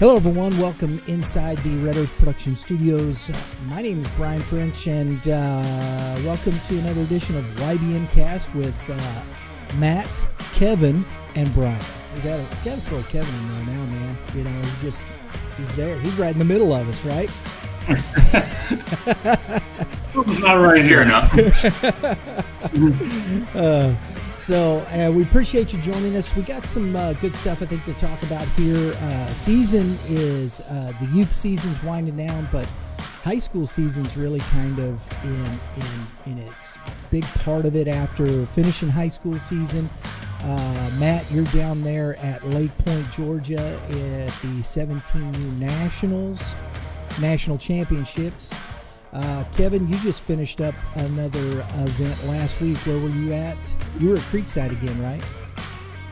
Hello, everyone. Welcome inside the Red Earth Production Studios. My name is Brian French, and welcome to another edition of YBMcast with Matt, Kevin, and Brian. We gotta throw Kevin in there now, man. You know, he's there. He's right in the middle of us, right? It's not right here enough. So we appreciate you joining us. We got some good stuff, I think, to talk about here. Season is the youth season's winding down, but high school season's really kind of in its big part of it after finishing high school season. Matt, you're down there at Lake Point, Georgia, at the 17U National Championships. Kevin, you just finished up another event last week. Where were you at? You were at Creekside again, right?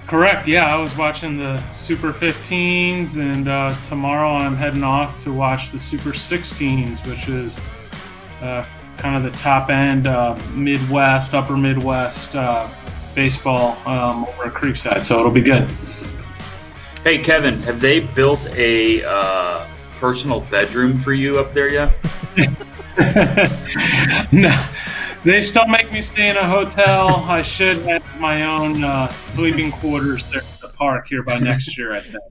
Correct. Yeah, I was watching the Super 15s, and tomorrow I'm heading off to watch the Super 16s, which is kind of the top end Midwest, upper Midwest baseball over at Creekside. So it'll be good. Hey, Kevin, have they built a personal bedroom for you up there yet? No, they still make me stay in a hotel. I should have my own sleeping quarters there at the park here by next year, I think.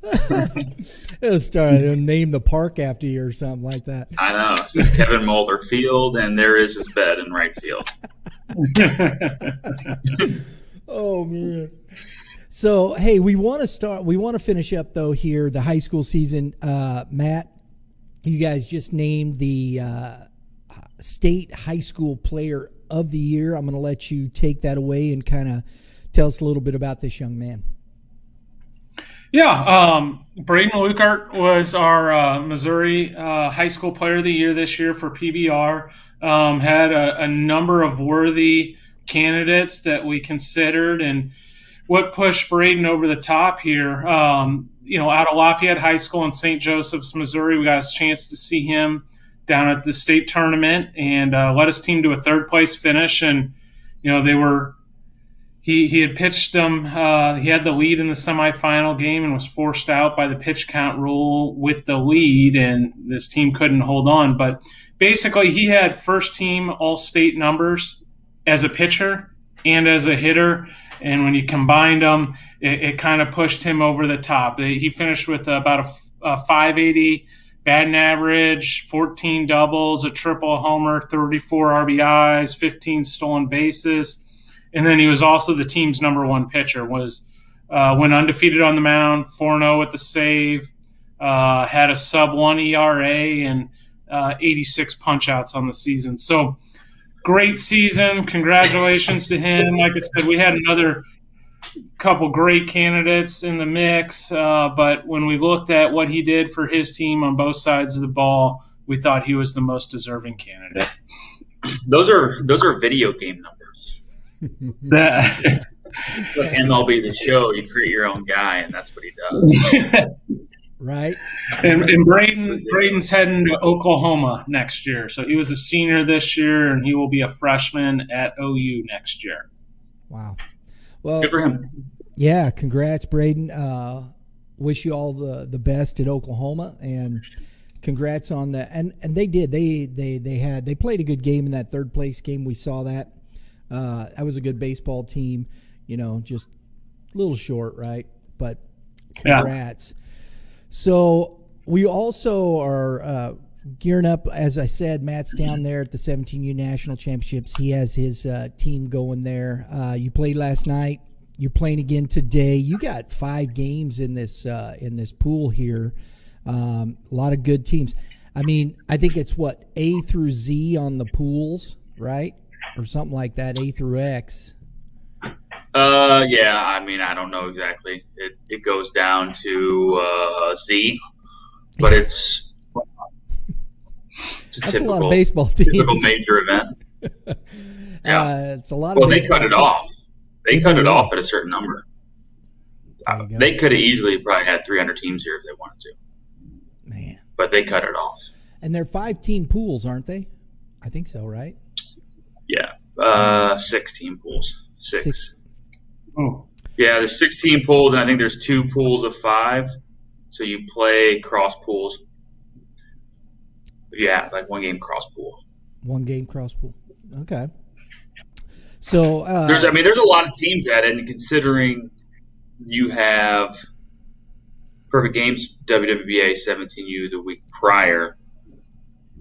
They'll name the park after you or something like that. I know. This is Kevin Mulder Field, and there is his bed in right field. Oh, man. So, hey, we want to finish up, though, here, the high school season. Matt, you guys just named the State High School Player of the Year. I'm going to let you take that away and kind of tell us a little bit about this young man. Yeah, Braden Lukart was our Missouri High School Player of the Year this year for PBR. Had a number of worthy candidates that we considered, and what pushed Braden over the top here, out of Lafayette High School in St. Joseph's, Missouri, we got a chance to see him down at the state tournament and led his team to a third-place finish. And, he had pitched them. He had the lead in the semifinal game and was forced out by the pitch count rule with the lead, and this team couldn't hold on. But basically, he had first-team all-state numbers as a pitcher and as a hitter. And when you combined them, it kind of pushed him over the top. He finished with about a 580 batting average, 14 doubles, a triple, homer, 34 RBIs, 15 stolen bases. And then he was also the team's number one pitcher, went undefeated on the mound, 4-0 with the save, had a sub-1 ERA, and 86 punch-outs on the season. So great season. Congratulations to him. Like I said, we had another couple great candidates in the mix, but when we looked at what he did for his team on both sides of the ball, we thought he was the most deserving candidate. Those are video game numbers. MLB The Show, you create your own guy, and that's what he does. Right. And Braden's heading to Oklahoma next year. So he was a senior this year, and he will be a freshman at OU next year. Wow. Well, good for him. Yeah, congrats, Braden. Wish you all the best at Oklahoma, and congrats on that. And they did. They played a good game in that third place game. We saw that. That was a good baseball team. Just a little short, right? But congrats. Yeah. So we also are gearing up. As I said, Matt's down there at the 17U National Championships. He has his team going there. You played last night. You're playing again today. You got 5 games in this pool here. A lot of good teams. I mean, I think it's what, A through Z on the pools, right? Or something like that, A through X. Yeah, I mean, I don't know exactly. It goes down to Z, but it's that's a lot of baseball teams. Typical major event. Yeah, it's a lot of. Well, they cut it off. They cut it off at a certain number. They could have easily probably had 300 teams here if they wanted to. Man, but they cut it off. And they're 5-team pools, aren't they? I think so, right? Yeah, 6-team pools. Six. Oh. Yeah, there's 16 pools, and I think there's 2 pools of 5. So you play cross pools. Yeah, like 1 game cross pool. 1 game cross pool. Okay. So there's a lot of teams at it, and considering you have Perfect Games WWBA 17U the week prior,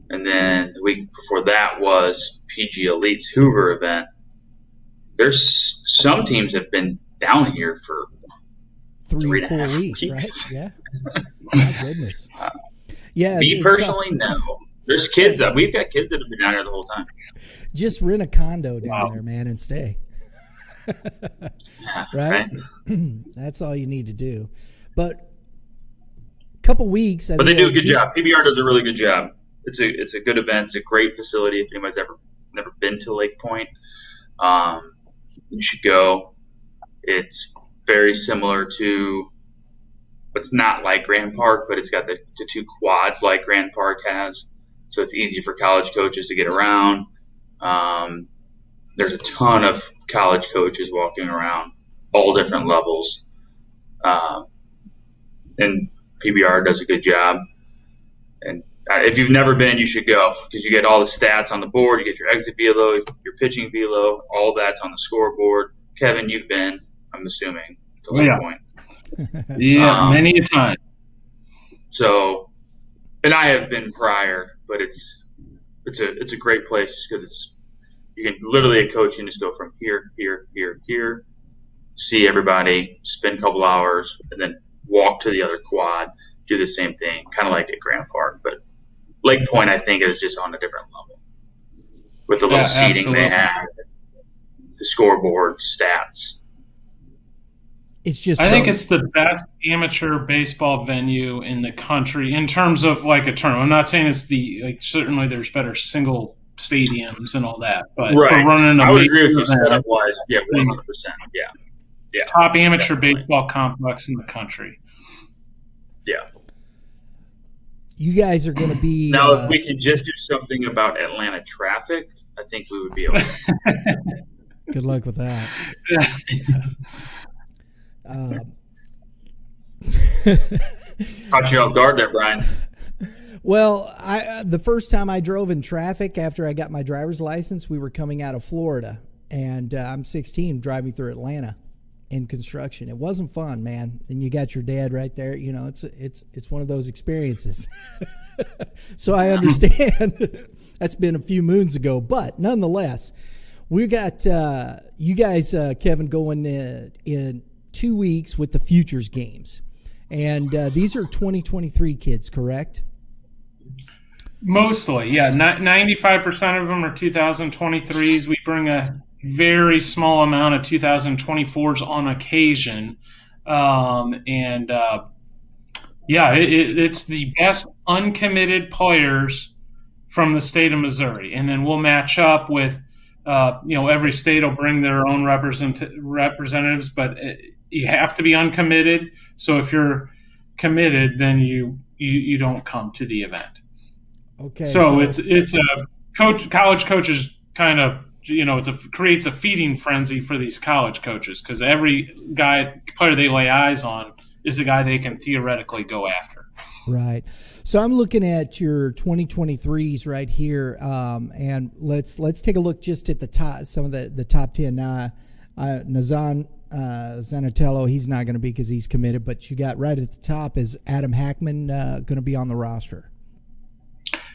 and then the week before that was PG Elite's Hoover event. There's some teams have been down here for 3 or 4 weeks, right? Yeah. My goodness. Yeah. Me personally, no. There's kids we've got kids that have been down here the whole time. Just rent a condo down there, man, and stay. Right? That's all you need to do. But a couple weeks. But they do a good job. PBR does a really good job. It's a good event. It's a great facility. If anybody's never been to Lake Point, you should go. It's very similar to, it's not like Grand Park, but it's got the 2 quads like Grand Park has. So it's easy for college coaches to get around. There's a ton of college coaches walking around, all different levels. And PBR does a good job. And if you've never been, you should go, because you get all the stats on the board. You get your exit velo, your pitching velo, all that's on the scoreboard. Kevin, you've been, I'm assuming, to Lake Point. Yeah, many a time. So, and I have been prior, but it's a great place just because you can literally, a coach can just go from here, see everybody, spend a couple hours, and then walk to the other quad, do the same thing, kind of like at Grand Park. But Lake Point, I think, is just on a different level with the little seating they have, the scoreboard, stats. It's just. I think it's the best amateur baseball venue in the country in terms of like a tournament. I'm not saying it's certainly there's better single stadiums and all that, but for running I would agree with you setup wise. Yeah, 100%. Yeah. Top amateur baseball complex in the country. Yeah. You guys are going to be now. If we can just do something about Atlanta traffic, I think we would be okay. Good luck with that. Caught you off guard there, Brian. Well, the first time I drove in traffic after I got my driver's license, we were coming out of Florida, and I'm 16 driving through Atlanta in construction. It wasn't fun, man. And you got your dad right there. You know, it's one of those experiences. So I understand. That's been a few moons ago, but nonetheless, we got you guys, Kevin, going in 2 weeks with the Futures Games. And these are 2023 kids, correct? Mostly, yeah. 95% of them are 2023s. We bring a very small amount of 2024s on occasion. It's the best uncommitted players from the state of Missouri. And then we'll match up with, every state will bring their own representatives, but you have to be uncommitted. So if you're committed, then you don't come to the event. Okay. So it's a college coaches kind of, creates a feeding frenzy for these college coaches, because every player they lay eyes on is a guy they can theoretically go after. Right. So I'm looking at your 2023s right here, and let's take a look just at the top, some of the top 10. Nazan Zanatello, he's not going to be because he's committed, but you got right at the top is Adam Hackman going to be on the roster.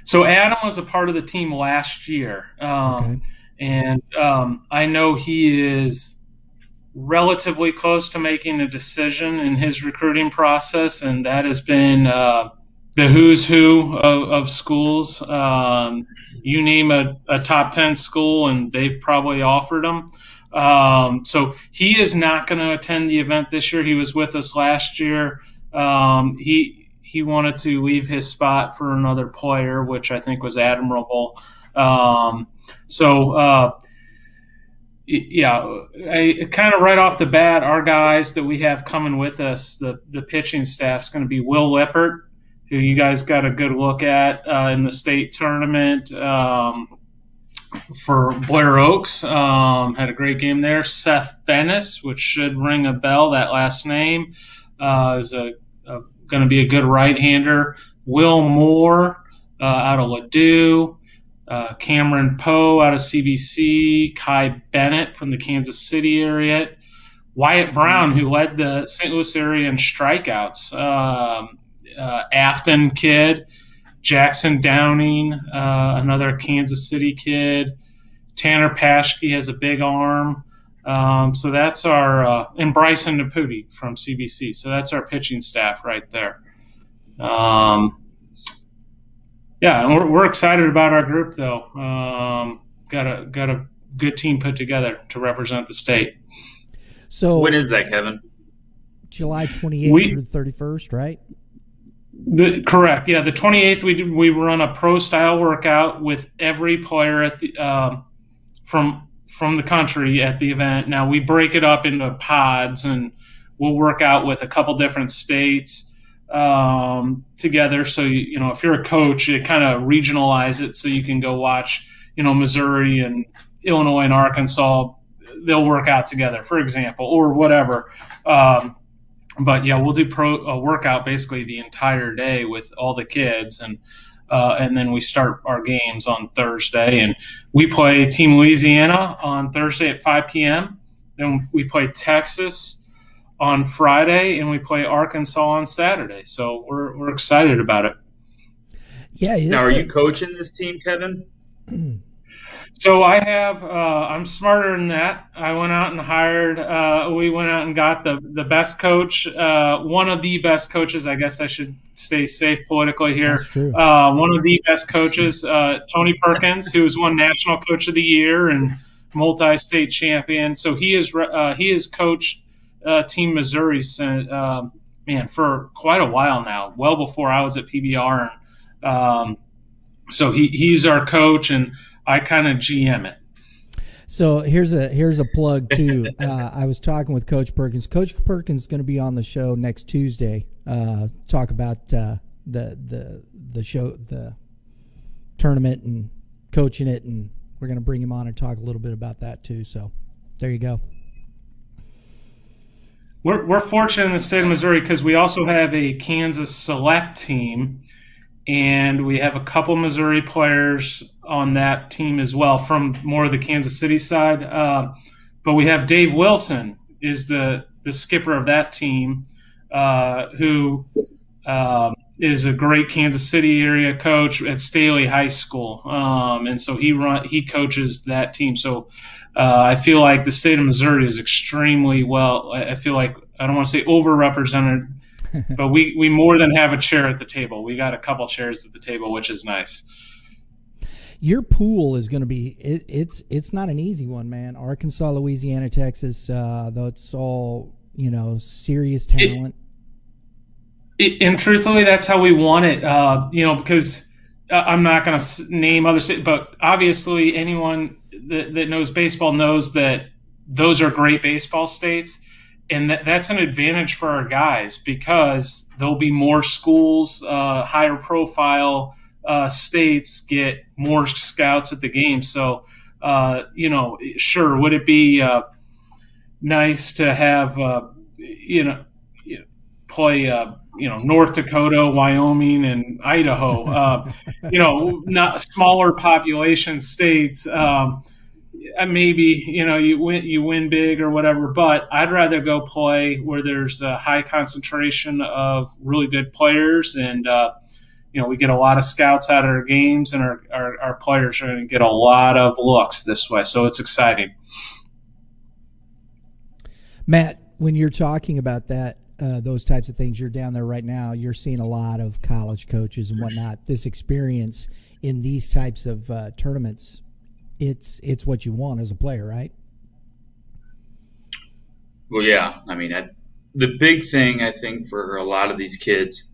So Adam was a part of the team last year, and I know he is relatively close to making a decision in his recruiting process, and that has been the who's who of schools. You name a top 10 school, and they've probably offered him. So he is not going to attend the event this year. He was with us last year. He wanted to leave his spot for another player, which I think was admirable. I kind of right off the bat, our guys that we have coming with us, the pitching staff is going to be Will Lippert, who you guys got a good look at in the state tournament for Blair Oaks. Had a great game there. Seth Bennis, which should ring a bell, that last name, is a going to be a good right-hander. Will Moore out of Ladue. Cameron Poe out of CBC. Kai Bennett from the Kansas City area. Wyatt Brown, who led the St. Louis area in strikeouts. Afton kid. Jackson Downing, another Kansas City kid. Tanner Paschke has a big arm. So that's our and Bryson Naputi from CBC. So that's our pitching staff right there. Yeah, and we're excited about our group, though. Got a good team put together to represent the state. So when is that, Kevin? July 28th through the 31st, right? Correct. Yeah, the 28th we run a pro style workout with every player at the from the country at the event. Now we break it up into pods, and we'll work out with a couple different states together. So if you're a coach, you kind of regionalize it so you can go watch Missouri and Illinois and Arkansas. They'll work out together, for example, or whatever. But yeah, we'll do a workout basically the entire day with all the kids, and then we start our games on Thursday, and we play Team Louisiana on Thursday at 5 p.m. Then we play Texas on Friday, and we play Arkansas on Saturday. So we're excited about it. Yeah. Now, are you coaching this team, Kevin? So I have, I'm smarter than that. I went out and hired, we went out and got the best coach, one of the best coaches. I guess I should stay safe politically here. That's true. One of the best coaches, Tony Perkins, who's won National Coach of the Year and multi-state champion. So he has coached Team Missouri for quite a while now, well before I was at PBR. And so he's our coach, and I kind of GM it. So here's a plug too. I was talking with Coach Perkins. Coach Perkins is going to be on the show next Tuesday. Talk about the show, the tournament, and coaching it, and we're going to bring him on and talk a little bit about that too. So there you go. We're fortunate in the state of Missouri because we also have a Kansas select team. And we have a couple Missouri players on that team as well from more of the Kansas City side. But we have Dave Wilson is the skipper of that team, who is a great Kansas City area coach at Staley High School. And so he coaches that team. So I feel like the state of Missouri is extremely well. I feel like, I don't want to say overrepresented, but we more than have a chair at the table. We got a couple chairs at the table, which is nice. Your pool is going to be it's not an easy one, man. Arkansas, Louisiana, Texas, though it's all serious talent. And truthfully, that's how we want it. Because I'm not going to name other states, but obviously anyone that knows baseball knows that those are great baseball states. And that's an advantage for our guys because there'll be more schools, higher profile states get more scouts at the game. So, sure, would it be nice to have, play, North Dakota, Wyoming, and Idaho, not smaller population states. Maybe you win big or whatever, but I'd rather go play where there's a high concentration of really good players, and we get a lot of scouts out of our games, and our players are going to get a lot of looks this way. So it's exciting. Matt, when you're talking about that, those types of things, you're down there right now. You're seeing a lot of college coaches and whatnot. This experience in these types of tournaments. It's what you want as a player, right? Well, yeah. I mean, the big thing I think for a lot of these kids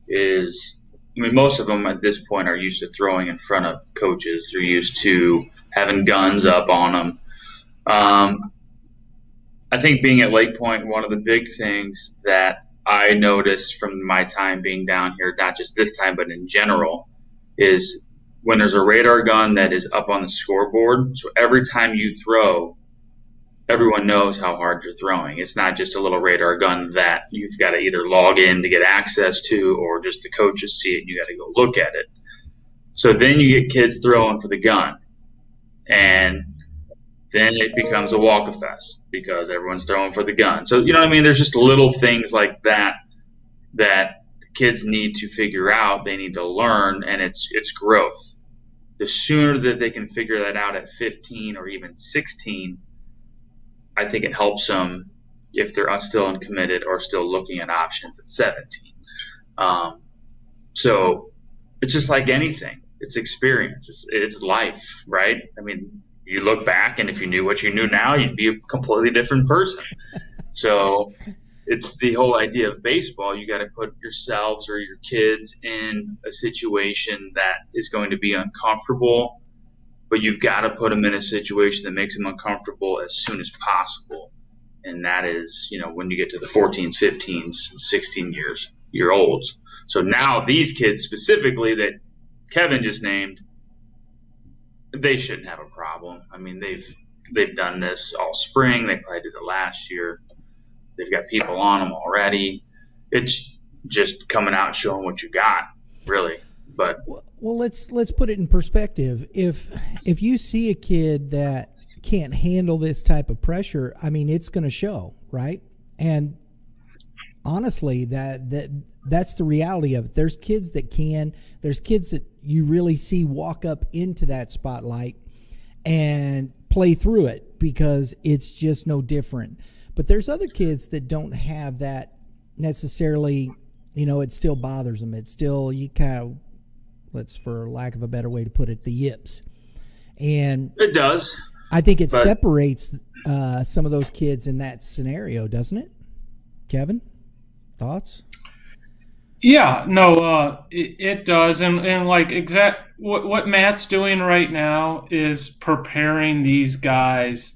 is, most of them at this point are used to throwing in front of coaches. They're used to having guns up on them. I think being at Lake Point, one of the big things that I noticed from my time being down here, not just this time, but in general, is when there's a radar gun that is up on the scoreboard, so every time you throw, everyone knows how hard you're throwing. It's not just a little radar gun that you've got to either log in to get access to, or just the coaches see it and you got to go look at it. So then you get kids throwing for the gun, and then it becomes a walk-a-fest because everyone's throwing for the gun. So, you know what I mean? There's just little things like that kids need to figure out. They need to learn, and it's growth. The sooner that they can figure that out at 15 or even 16, I think it helps them if they're still uncommitted or still looking at options at 17. So it's just like anything. It's experience. It's life, right? I mean, you look back, and if you knew what you knew now, you'd be a completely different person. So it's the whole idea of baseball. You got to put yourselves or your kids in a situation that is going to be uncomfortable, but you've got to put them in a situation that makes them uncomfortable as soon as possible. And that is, when you get to the 14s, 15s, 16-year-olds. So now these kids specifically that Kevin just named, they shouldn't have a problem. I mean, they've done this all spring. They probably did it last year. They've got people on them already. It's just coming out and showing what you got, really. But well, let's put it in perspective. If you see a kid that can't handle this type of pressure, I mean, it's going to show, right? And honestly, that's the reality of it. There's kids that can. There's kids that you really see walk up into that spotlight and play through it because it's just no different. But there's other kids that don't have that necessarily. It still bothers them. It's still, you kind of, let's, for lack of a better way to put it, the yips. And it does. I think it separates some of those kids in that scenario, doesn't it? Kevin, thoughts? Yeah, no, it does. And like what Matt's doing right now is preparing these guys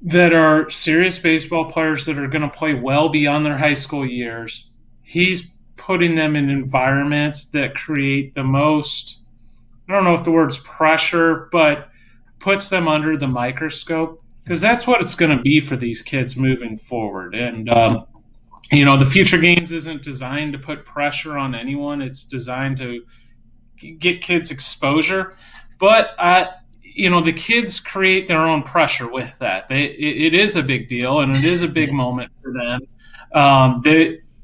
that are serious baseball players that are going to play well beyond their high school years. He's putting them in environments that create the most, I don't know if the word's pressure, but puts them under the microscope, because that's what it's going to be for these kids moving forward. And, the future games isn't designed to put pressure on anyone. It's designed to get kids exposure. But, the kids create their own pressure with that. It is a big deal, and it is a big moment for them.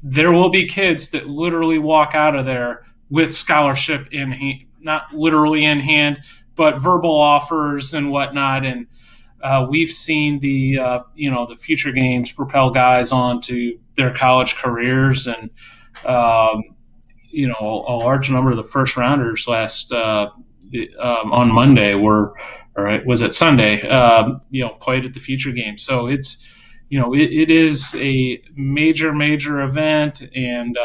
There will be kids that literally walk out of there with scholarship in hand, not literally in hand, but verbal offers and whatnot. And we've seen the future games propel guys onto their college careers, and a large number of the first rounders on Monday was it Sunday? Played at the future game. So it's, it is a major event, and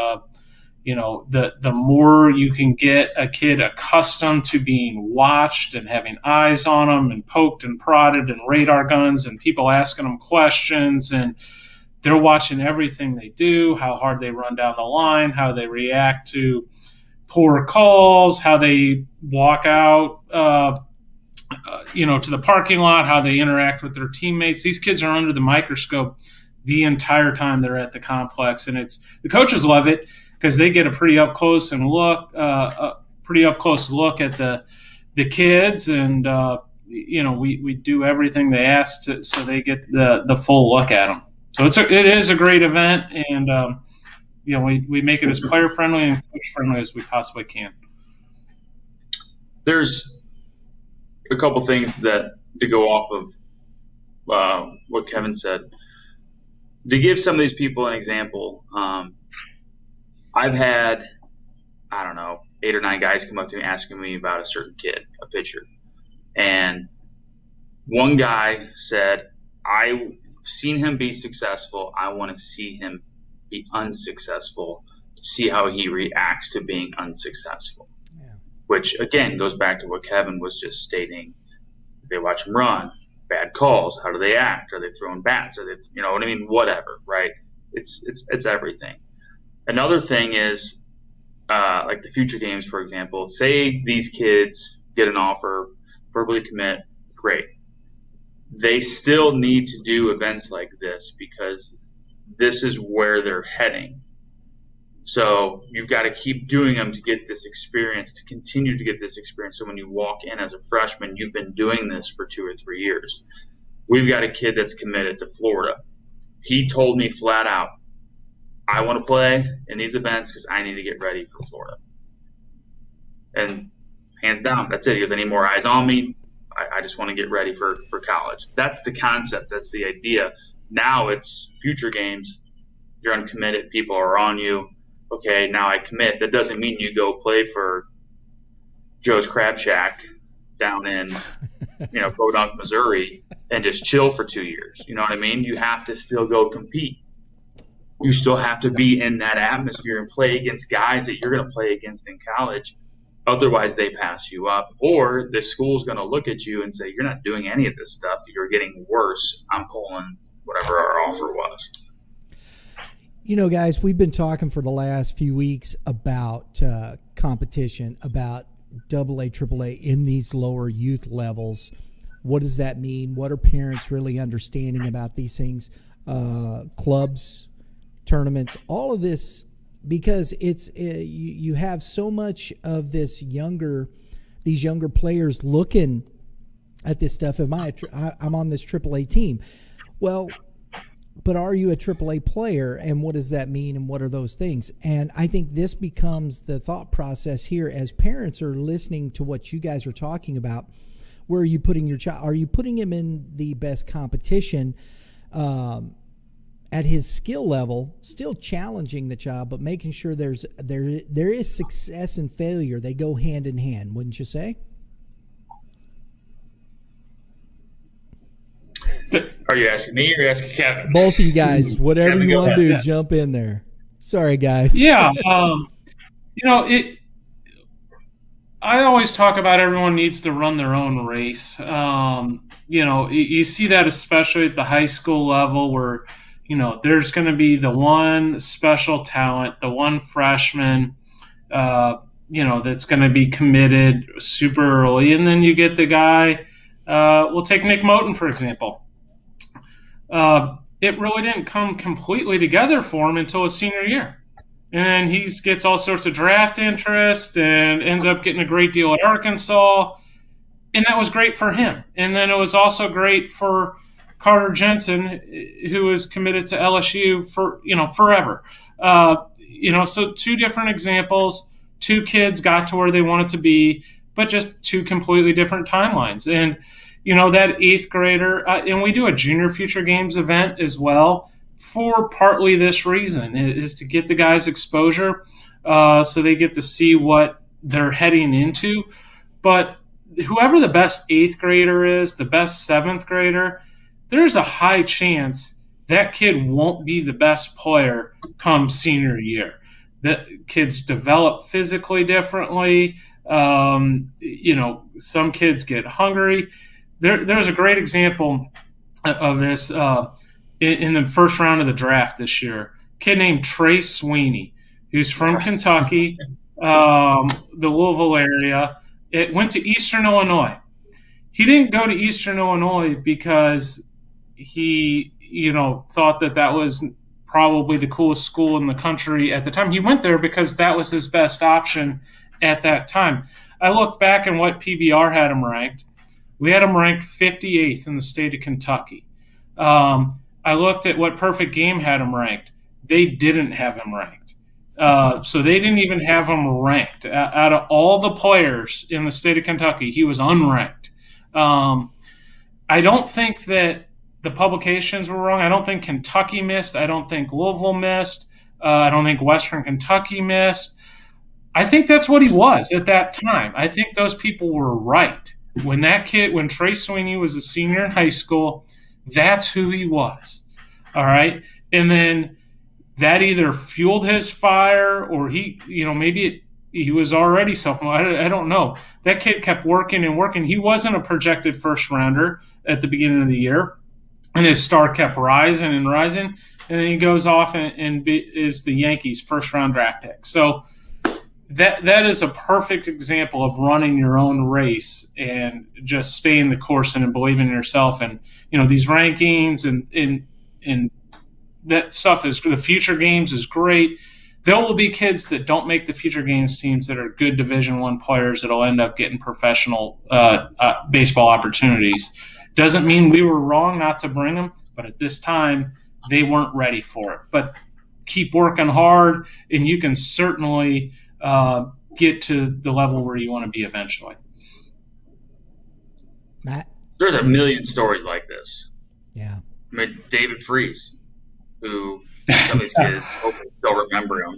the more you can get a kid accustomed to being watched and having eyes on them and poked and prodded and radar guns and people asking them questions, and they're watching everything they do, how hard they run down the line, how they react to poor calls, how they walk out, to the parking lot, how they interact with their teammates. These kids are under the microscope the entire time they're at the complex, and the coaches love it because they get a pretty up close look at the kids, and we do everything they ask to, so they get the full look at them. So it is a great event, and we make it as player friendly and coach friendly as we possibly can. There's a couple things that to go off of what Kevin said. To give some of these people an example, I've had, 8 or 9 guys come up to me asking me about a certain kid, a pitcher. And one guy said, I've seen him be successful. I want to see him be unsuccessful, see how he reacts to being unsuccessful. Yeah. Which, again, goes back to what Kevin was just stating. They watch him run, bad calls. How do they act? Are they throwing bats? Are they, whatever, right? It's everything. Another thing is, like the future games, for example, say these kids get an offer, verbally commit, great. they still need to do events like this because this is where they're heading. So you've got to keep doing them to get this experience, to continue to get this experience. So when you walk in as a freshman, you've been doing this for 2 or 3 years. We've got a kid that's committed to Florida. He told me flat out, I want to play in these events because I need to get ready for Florida. And hands down, that's it. He goes, I need more eyes on me. I just want to get ready for college. That's the concept. That's the idea. Now it's future games. You're uncommitted. People are on you. Okay, now I commit. That doesn't mean you go play for Joe's Crab Shack down in, Podunk, Missouri, and just chill for 2 years. You know what I mean? You have to still go compete. You still have to be in that atmosphere and play against guys that you're going to play against in college. Otherwise, they pass you up. Or the school's going to look at you and say, you're not doing any of this stuff. You're getting worse. I'm pulling whatever our offer was. Guys, we've been talking for the last few weeks about competition, about AA, AAA in these lower youth levels. What does that mean? What are parents really understanding about these things? Clubs, tournaments, all of this, because it's you have so much of these younger players looking at this stuff. I'm on this AAA team. Well, but are you a AAA player, and what does that mean, and what are those things? And I think this becomes the thought process here as parents are listening to what you guys are talking about. Where are you putting your child? Are you putting him in the best competition at his skill level, still challenging the child, but making sure there is success and failure. They go hand in hand, wouldn't you say? Are you asking me or are you asking Kevin? Both of you guys, whatever Kevin, you want to do, jump in there. Sorry, guys. Yeah, I always talk about everyone needs to run their own race. You see that especially at the high school level where, there's going to be the one special talent, the one freshman, that's going to be committed super early. And then you get the guy, we'll take Nick Moten, for example. It really didn't come completely together for him until his senior year. And he gets all sorts of draft interest and ends up getting a great deal at Arkansas. And that was great for him. And then it was also great for Carter Jensen, who was committed to LSU for, forever. So 2 different examples, 2 kids got to where they wanted to be, but just 2 completely different timelines. And, that 8th grader, and we do a Junior Future Games event as well for partly this reason, is to get the guys exposure so they get to see what they're heading into. But whoever the best 8th grader is, the best 7th grader, there's a high chance that kid won't be the best player come senior year. That kids develop physically differently. Some kids get hungry. There's a great example of this in the first round of the draft this year. A kid named Trey Sweeney, who's from Kentucky, the Louisville area. It went to Eastern Illinois. He didn't go to Eastern Illinois because he, thought that was probably the coolest school in the country at the time. He went there because that was his best option at that time. I looked back and what PBR had him ranked. We had him ranked 58th in the state of Kentucky. I looked at what Perfect Game had him ranked. They didn't have him ranked. So they didn't even have him ranked. Out of all the players in the state of Kentucky, he was unranked. I don't think that the publications were wrong. I don't think Kentucky missed. I don't think Louisville missed. I don't think Western Kentucky missed. I think that's what he was at that time. I think those people were right. When Trey Sweeney was a senior in high school, that's who he was. All right. And then that either fueled his fire or maybe he was already self-motivated. I don't know. That kid kept working and working. He wasn't a projected first rounder at the beginning of the year. And his star kept rising and rising. And then he goes off and is the Yankees' first round draft pick. So, that is a perfect example of running your own race and just staying the course and believing in yourself. And these rankings and that stuff is the future games is great. There will be kids that don't make the future games teams that are good Division I players that'll end up getting professional baseball opportunities. Doesn't mean we were wrong not to bring them, but at this time they weren't ready for it. But keep working hard, and you can certainly get to the level where you want to be eventually. Matt? There's a million stories like this. Yeah. I mean, David Freese, who some of these kids hopefully still remember him.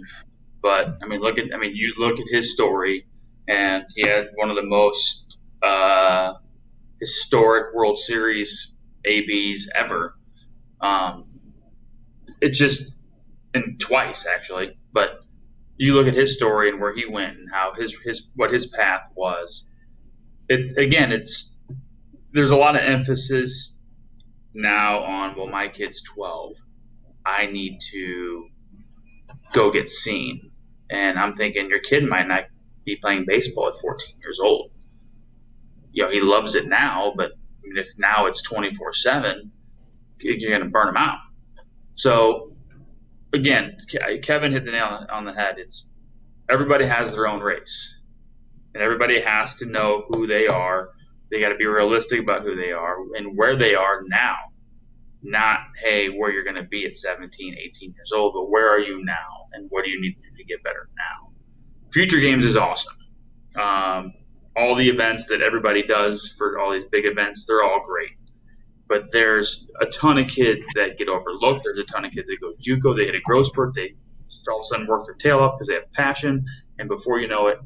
But you look at his story, and he had one of the most historic World Series ABs ever. It's just, and twice actually. But you look at his story and where he went and how what his path was. There's a lot of emphasis now on, well, my kid's 12. I need to go get seen. And I'm thinking your kid might not be playing baseball at 14 years old. He loves it now, but if now it's 24/7, you're going to burn him out. So, again, Kevin hit the nail on the head. It's everybody has their own race, and everybody has to know who they are. They got to be realistic about who they are and where they are now. Not, hey, where you're going to be at 17, 18 years old, but where are you now, and what do you need to do to get better now? Future Games is awesome. All the events that everybody does for all these big events, they're all great. But there's a ton of kids that get overlooked. There's a ton of kids that go JUCO. They hit a growth spurt. They all of a sudden work their tail off because they have passion. And before you know it,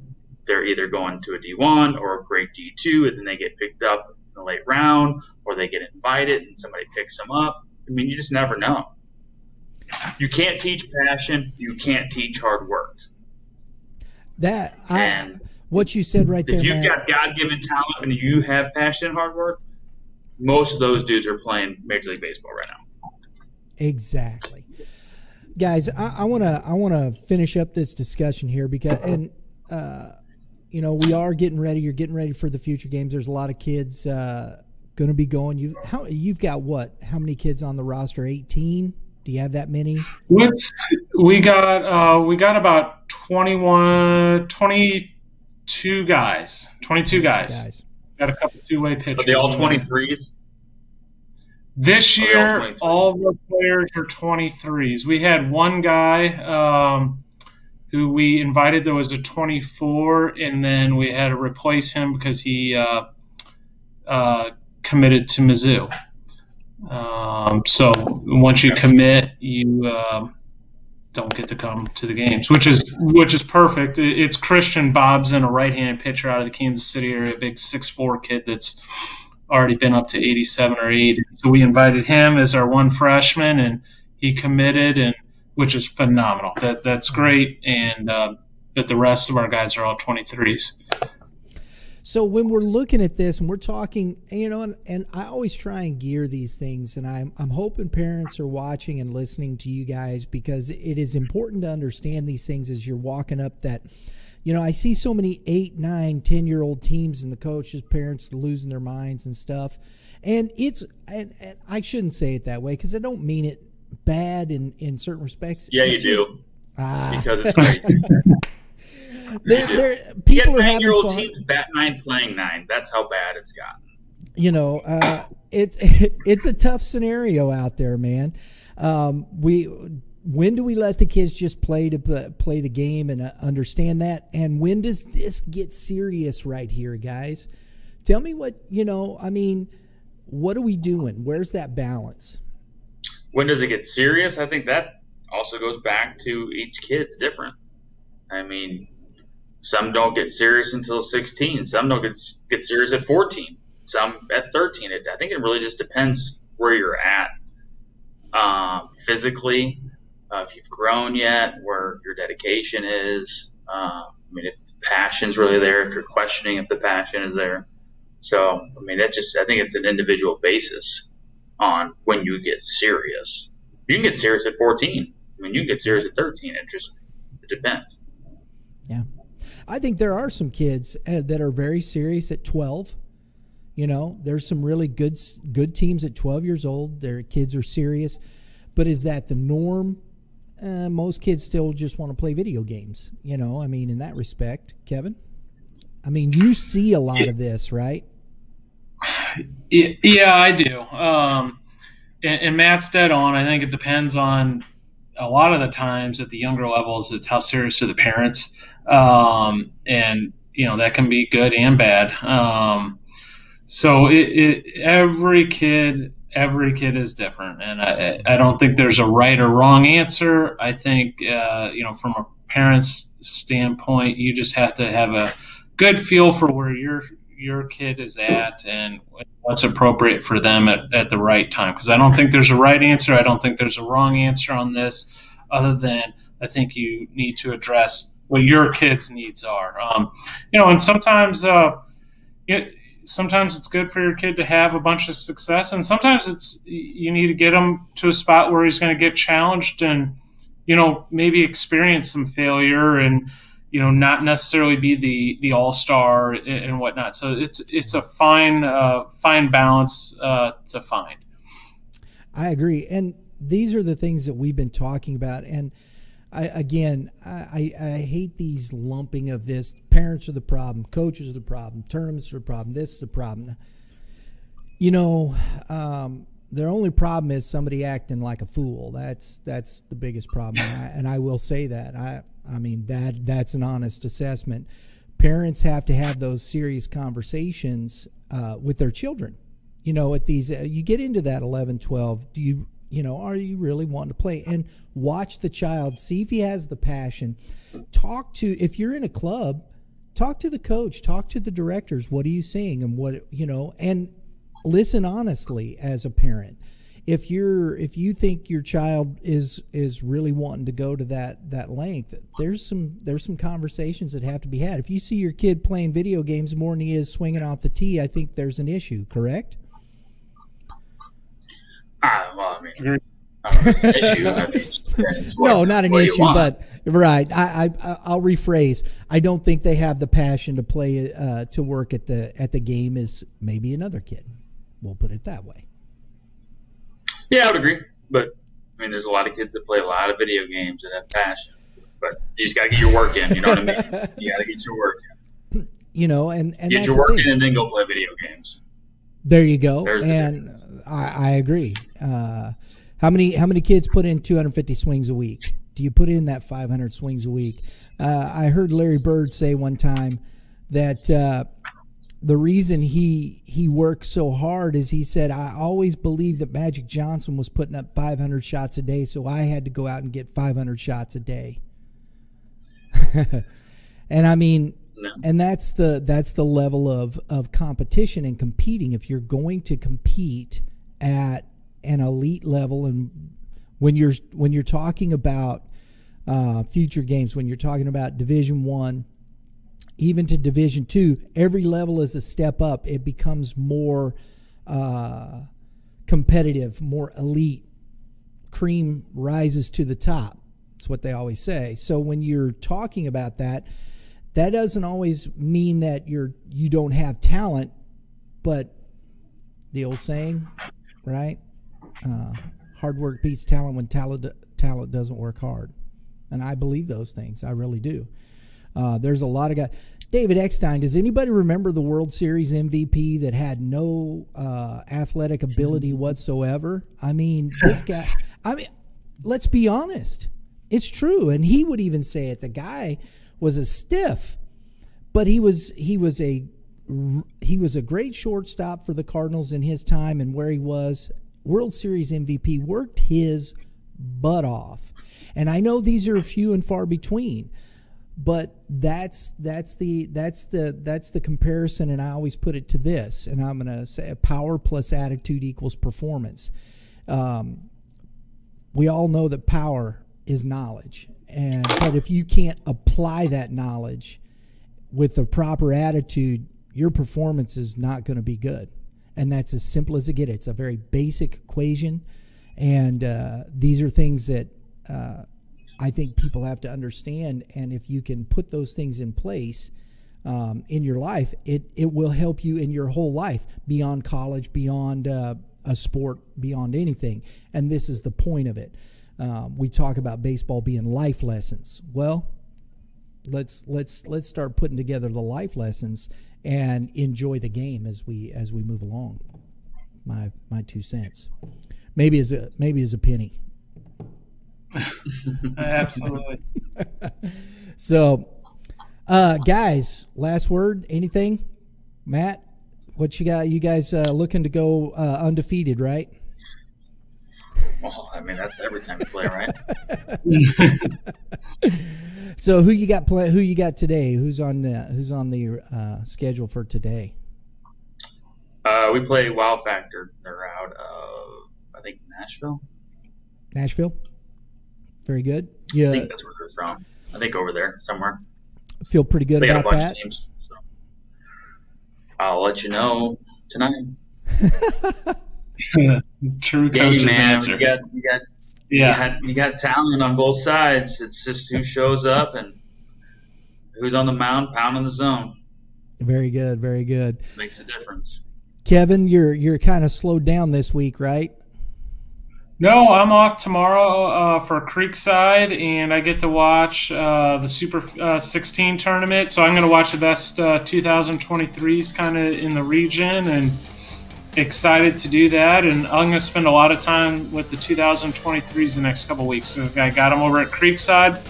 they're either going to a D1 or a great D2, and then they get picked up in the late round, or they get invited and somebody picks them up. You just never know. You can't teach passion. You can't teach hard work. What you said right there, if you've Matt, got God-given talent and you have passion and hard work, most of those dudes are playing Major League Baseball right now. Exactly. Guys, I wanna finish up this discussion here because we are getting ready. You're getting ready for the Future Games. There's a lot of kids going to be going. You've got what? How many kids on the roster? 18? Do you have that many? We got about 22 guys. 22 guys. Got a couple two-way pitchers. Are they all 23s? This year, all of our players are 23s. We had one guy who we invited that was a 24, and then we had to replace him because he committed to Mizzou. So once you commit, you don't get to come to the games, which is perfect. It's Christian Bobson, a right-handed pitcher out of the Kansas City area, a big 6'4" kid that's already been up to 87 or 80. So we invited him as our one freshman, and he committed, and which is phenomenal. That's great, and that the rest of our guys are all 23s. So when we're looking at this and we're talking, and I always try and gear these things, and I'm hoping parents are watching and listening to you guys because it is important to understand these things as you're walking up that. I see so many 8, 9, 10-year-old teams and the coaches, parents losing their minds and stuff. And and I shouldn't say it that way because I don't mean it bad in certain respects. Yeah, you do. Because it's great. People are having fun. Teams bat 9 playing 9. That's how bad it's gotten. It's a tough scenario out there, man. When do we let the kids just play the game and understand that? And when does this get serious right here, guys? Tell me what are we doing? Where's that balance? When does it get serious? I think that also goes back to each kid's different. Some don't get serious until 16. Some don't get serious at 14. Some at 13. I think it really just depends where you're at physically. If you've grown yet, where your dedication is. If the passion's really there, if you're questioning if the passion is there. So, I think it's an individual basis on when you get serious. You can get serious at 14. You can get serious at 13. It depends. Yeah. I think there are some kids that are very serious at 12. You know, there's some really good teams at 12 years old. Their kids are serious. But is that the norm? Most kids still just want to play video games. You know, I mean, in that respect, Kevin? I mean, you see a lot of this, right? Yeah, I do. And Matt's dead on. I think it depends on a lot of the times at the younger levels, it's how serious are the parents. And, you know, that can be good and bad. So every kid is different. And I don't think there's a right or wrong answer. I think, you know, from a parent's standpoint, you just have to have a good feel for where your kid is at and what's appropriate for them at the right time. Because I don't think there's a right answer. I don't think there's a wrong answer on this, other than I think you need to address what your kid's needs are. You know, and sometimes sometimes it's good for your kid to have a bunch of success, and sometimes you need to get him to a spot where he's going to get challenged and, you know, maybe experience some failure and, you know, not necessarily be the all-star and whatnot. So it's a fine balance to find. I agree. And these are the things that we've been talking about. And I hate these lumping of this. Parents are the problem. Coaches are the problem. Tournaments are the problem. This is the problem. You know, their only problem is somebody acting like a fool. That's the biggest problem. And I will say that. I mean, that's an honest assessment. Parents have to have those serious conversations with their children. You know, at these, you get into that 11, 12, are you really wanting to play? And watch the child, see if he has the passion. If you're in a club, talk to the coach, talk to the directors. What are you seeing? And listen honestly as a parent. If you think your child is really wanting to go to that length, there's some conversations that have to be had. If you see your kid playing video games more than he is swinging off the tee, I think there's an issue. Correct? Well, I mean, not an issue. No, not an issue, but right. I'll rephrase. I don't think they have the passion to play to work at the game as maybe another kid. We'll put it that way. Yeah, I would agree. But, I mean, there's a lot of kids that play a lot of video games and have passion. But you just got to get your work in, you know what I mean? You got to get your work in. You know, and get your work in and then go play video games. There you go. And I agree. How many kids put in 250 swings a week? Do you put in that 500 swings a week? I heard Larry Bird say one time that the reason he worked so hard is, he said, I always believed that Magic Johnson was putting up 500 shots a day, so I had to go out and get 500 shots a day. And I mean, and that's the level of competition and competing. If you're going to compete at an elite level, and when you're talking about future games, when you're talking about Division I, even to Division II, every level is a step up. It becomes more competitive, more elite. Cream rises to the top. That's what they always say. So when you're talking about that doesn't always mean that you don't have talent, but the old saying, right? Hard work beats talent when talent doesn't work hard. And I believe those things. I really do. There's a lot of guys. David Eckstein, does anybody remember the World Series MVP that had no athletic ability whatsoever? I mean, this guy, let's be honest. It's true. And he would even say it. The guy was a stiff, but he was a great shortstop for the Cardinals in his time, and where he was World Series MVP, worked his butt off. And I know these are few and far between, but that's the comparison. And I always put it to this, and I'm going to say power plus attitude equals performance. We all know that power is knowledge, but if you can't apply that knowledge with the proper attitude, your performance is not going to be good. And that's as simple as it gets. It's a very basic equation, and these are things that I think people have to understand, and if you can put those things in place in your life, it will help you in your whole life, beyond college, beyond a sport, beyond anything. And this is the point of it. We talk about baseball being life lessons. Well, let's start putting together the life lessons and enjoy the game as we move along. My 2 cents. Maybe as a penny. Absolutely. So, guys, last word. Anything, Matt? What you got? You guys looking to go undefeated, right? Well, I mean, that's every time you play, right? So who you got Who you got today? Who's on the schedule for today? We play Wow Factor. They're out of, I think, Nashville. Nashville. Very good. Yeah, I think that's where they're from. I think over there somewhere. Feel pretty good about that. Of teams, so I'll let you know tonight. True coach's answer. You got talent on both sides. It's just who shows up and who's on the mound pounding the zone. Very good, very good. Makes a difference. Kevin, you're kind of slowed down this week, right? No, I'm off tomorrow for Creekside, and I get to watch the Super 16 tournament. So I'm going to watch the best 2023s kind of in the region, and excited to do that. And I'm going to spend a lot of time with the 2023s the next couple weeks. So I got them over at Creekside,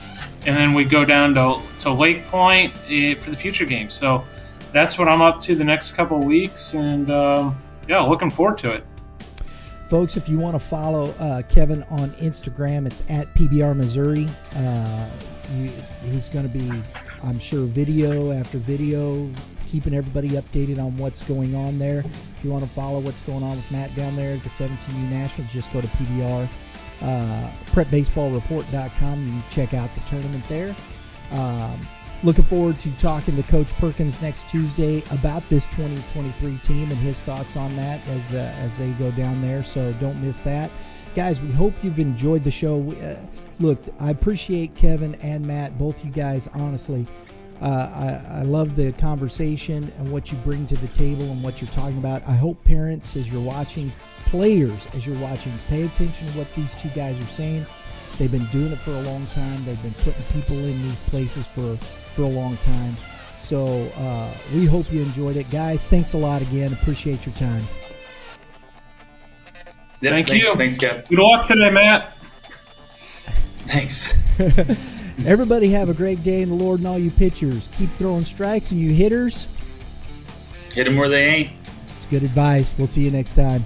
and then we go down to Lake Point for the future games. So that's what I'm up to the next couple of weeks, and looking forward to it. Folks, if you want to follow Kevin on Instagram, it's at PBR Missouri. He's going to be, I'm sure, video after video, keeping everybody updated on what's going on there. If you want to follow what's going on with Matt down there at the 17U Nationals, just go to PBR, prepbaseballreport.com. You can check out the tournament there. Looking forward to talking to Coach Perkins next Tuesday about this 2023 team and his thoughts on that as they go down there. So don't miss that. Guys, we hope you've enjoyed the show. Look, I appreciate Kevin and Matt, both you guys, honestly. I love the conversation and what you bring to the table and what you're talking about. I hope parents, as you're watching, players, as you're watching, pay attention to what these two guys are saying. They've been doing it for a long time. They've been putting people in these places for a long time. So we hope you enjoyed it. Guys, thanks a lot again. Appreciate your time. Yep, Thank you. Thanks, Kev. Good luck today, Matt. Thanks. Everybody have a great day in the Lord, and all you pitchers, keep throwing strikes, and you hitters, Hit them where they ain't. it's good advice. We'll see you next time.